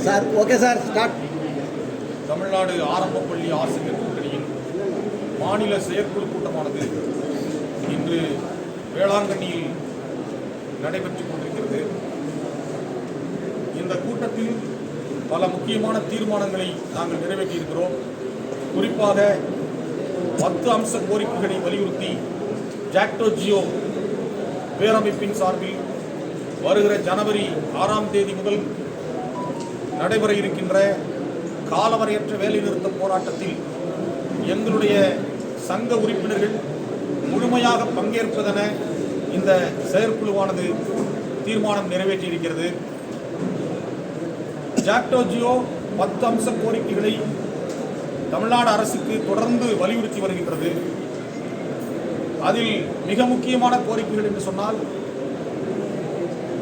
Sir okay sir start. Tamil Nadu ஆரம்ப பள்ளி ஆசிரியர் கூட்டணியின் மாநில செயற்குழு கூட்டமானது இன்று வேளாங்கண்ணியில் நடைபெற்றுக் கொண்டிருக்கிறது. இந்த கூட்டத்தில் பல முக்கியமான தீர்மானங்களை நாங்கள் நிறைவேற்றியிருக்கிறோம். குறிப்பாக 10 அம்ச கோரிக்கைகளை வலியுறுத்தி ஜாக்டோ ஜியோ பேரமைப்பின் சார்பில் வருகிற ஜனவரி 6ஆம் தேதி முதல் நடைபெற இருக்கின்ற காலவரையற்ற வேலைநிறுத்த போராட்டத்தில் எங்களுடைய சங்க உறுப்பினர்கள் முழுமையாக பங்கேற்பதென இந்த செயற்குழுவானது தீர்மானம் நிறைவேற்றியிருக்கிறது. ஜாக்டோ ஜியோ 10 அம்ச கோரிக்கைகளை தமிழ்நாடு அரசுக்கு தொடர்ந்து வலியுறுத்தி வருகின்றது. அதில் மிக முக்கியமான கோரிக்கைகள் என்று சொன்னால்,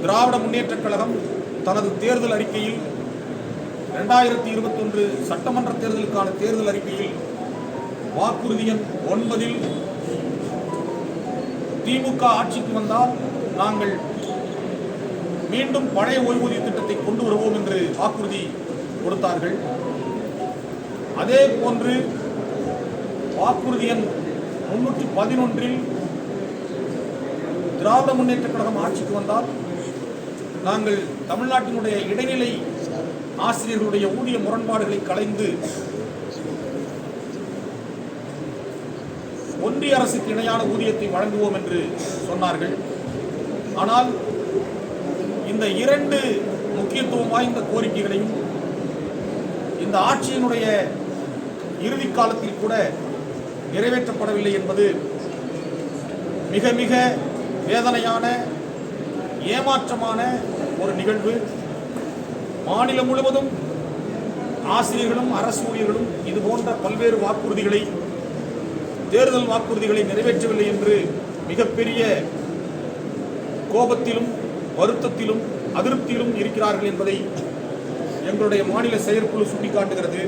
திராவிட முன்னேற்றக் கழகம் தனது தேர்தல் அறிக்கையில் 2021 சட்டமன்ற தேர்தலுக்கான தேர்தல் அறிக்கையில் வாக்குறுதி எண் 9 திமுக ஆட்சிக்கு வந்தால் நாங்கள் மீண்டும் பழைய ஓய்வூதிய திட்டத்தை கொண்டு வருவோம் என்று வாக்குறுதி கொடுத்தார்கள். அதே போன்று வாக்குறுதி எண் 311 திராவிட முன்னேற்ற கழகம் ஆட்சிக்கு வந்தால் நாங்கள் தமிழ்நாட்டினுடைய இடைநிலை ஆசிரியர்களுடைய ஊதிய முரண்பாடுகளை களைந்து ஒன்றிய அரசுக்கு இணையான ஊதியத்தை வழங்குவோம் என்று சொன்னார்கள். ஆனால் இந்த 2 முக்கியத்துவம் வாய்ந்த கோரிக்கைகளையும் இந்த ஆட்சியினுடைய இறுதி காலத்தில் கூட நிறைவேற்றப்படவில்லை என்பது மிக மிக வேதனையான ஏமாற்றமான ஒரு நிகழ்வு. மாநிலம் முழுவதும் ஆசிரியர்களும் அரசு ஊழியர்களும் இது போன்ற பல்வேறு வாக்குறுதிகளை, தேர்தல் வாக்குறுதிகளை நிறைவேற்றவில்லை என்று மிகப்பெரிய கோபத்திலும் வருத்தத்திலும் அதிருப்தியிலும் இருக்கிறார்கள் என்பதை எங்களுடைய மாநில செயற்குழு சுட்டிக்காட்டுகிறது.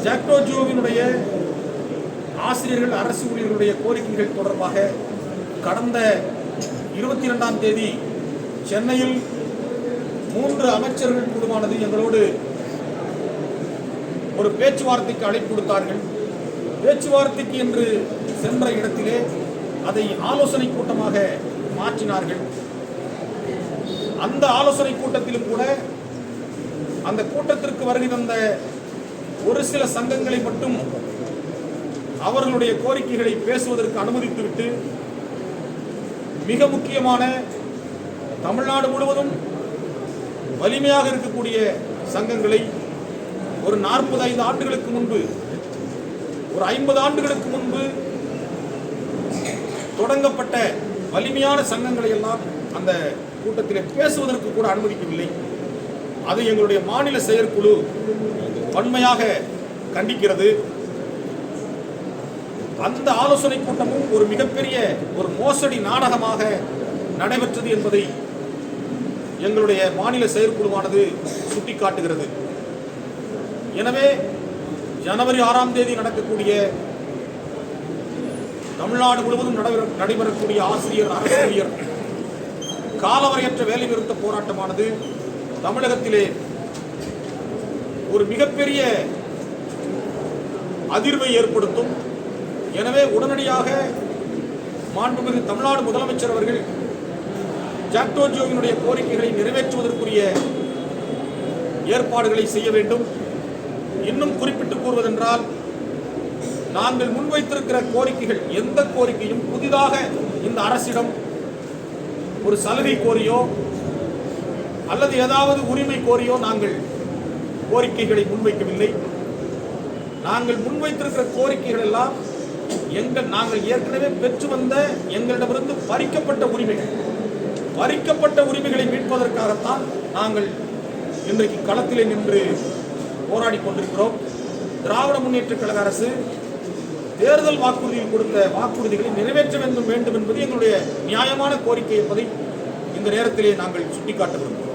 ஜாக்டோ ஜியோவினுடைய ஆசிரியர்கள் அரசு ஊழியர்களுடைய கோரிக்கைகள் தொடர்பாக கடந்த 22ஆம் தேதி சென்னையில் 3 அமைச்சர்கள் குழுவானது எங்களோடு ஒரு பேச்சுவார்த்தைக்கு அழைப்பு கொடுத்தார்கள். பேச்சுவார்த்தைக்கு என்று சென்ற இடத்திலே அதை ஆலோசனை கூட்டமாக மாற்றினார்கள். அந்த ஆலோசனை கூட்டத்திலும் கூட அந்த கூட்டத்திற்கு வருகை தந்த ஒரு சில சங்கங்களை மட்டும் அவர்களுடைய கோரிக்கைகளை பேசுவதற்கு அனுமதித்துவிட்டு, மிக முக்கியமான தமிழ்நாடு முழுவதும் வலிமையாக இருக்கக்கூடிய சங்கங்களை ஒரு 45 ஆண்டுகளுக்கு முன்பு, ஒரு 50 ஆண்டுகளுக்கு முன்பு தொடங்கப்பட்ட வலிமையான சங்கங்களை எல்லாம் அந்த கூட்டத்திலே பேசுவதற்கு கூட அனுமதிக்கவில்லை. அது எங்களுடைய மாநில செயற்குழு வன்மையாக கண்டிக்கிறது. அந்த ஆலோசனை கூட்டமும் ஒரு மிகப்பெரிய ஒரு மோசடி நாடகமாக நடைபெற்றது என்பதை எங்களுடைய மாநில செயற்குழுவானது சுட்டிக்காட்டுகிறது. எனவே ஜனவரி 6ஆம் தேதி நடக்கக்கூடிய தமிழ்நாடு முழுவதும் நடைபெறக்கூடிய ஆசிரியர் அரசு ஊழியர் காலவரையற்ற வேலைநிறுத்த போராட்டமானது தமிழகத்திலே ஒரு மிகப்பெரிய அதிர்வை ஏற்படுத்தும். எனவே உடனடியாக மாண்புமிகு தமிழ்நாடு முதலமைச்சர் அவர்கள் ஜாக்டோ ஜியோவினுடைய கோரிக்கைகளை நிறைவேற்றுவதற்குரிய ஏற்பாடுகளை செய்ய வேண்டும். இன்னும் குறிப்பிட்டு கூறுவதென்றால், நாங்கள் முன்வைத்திருக்கிற கோரிக்கைகள் எந்த கோரிக்கையும் புதிதாக இந்த அரசிடம் ஒரு சலுகை கோரியோ அல்லது ஏதாவது உரிமை கோரியோ நாங்கள் கோரிக்கைகளை முன்வைக்கவில்லை. நாங்கள் முன்வைத்திருக்கிற கோரிக்கைகள் எல்லாம் நாங்கள் ஏற்கனவே பெற்று வந்த எங்களிடமிருந்து பறிக்கப்பட்ட உரிமைகளை மீட்பதற்காகத்தான் நாங்கள் இன்றைக்கு களத்திலே நின்று போராடி கொண்டிருக்கிறோம். திராவிட முன்னேற்ற கழக அரசு தேர்தல் வாக்குறுதியில் கொடுத்த வாக்குறுதிகளை நிறைவேற்ற வேண்டும் என்பது எங்களுடைய நியாயமான கோரிக்கை என்பதை இந்த நேரத்திலே நாங்கள் சுட்டிக்காட்ட விரும்புகிறோம்.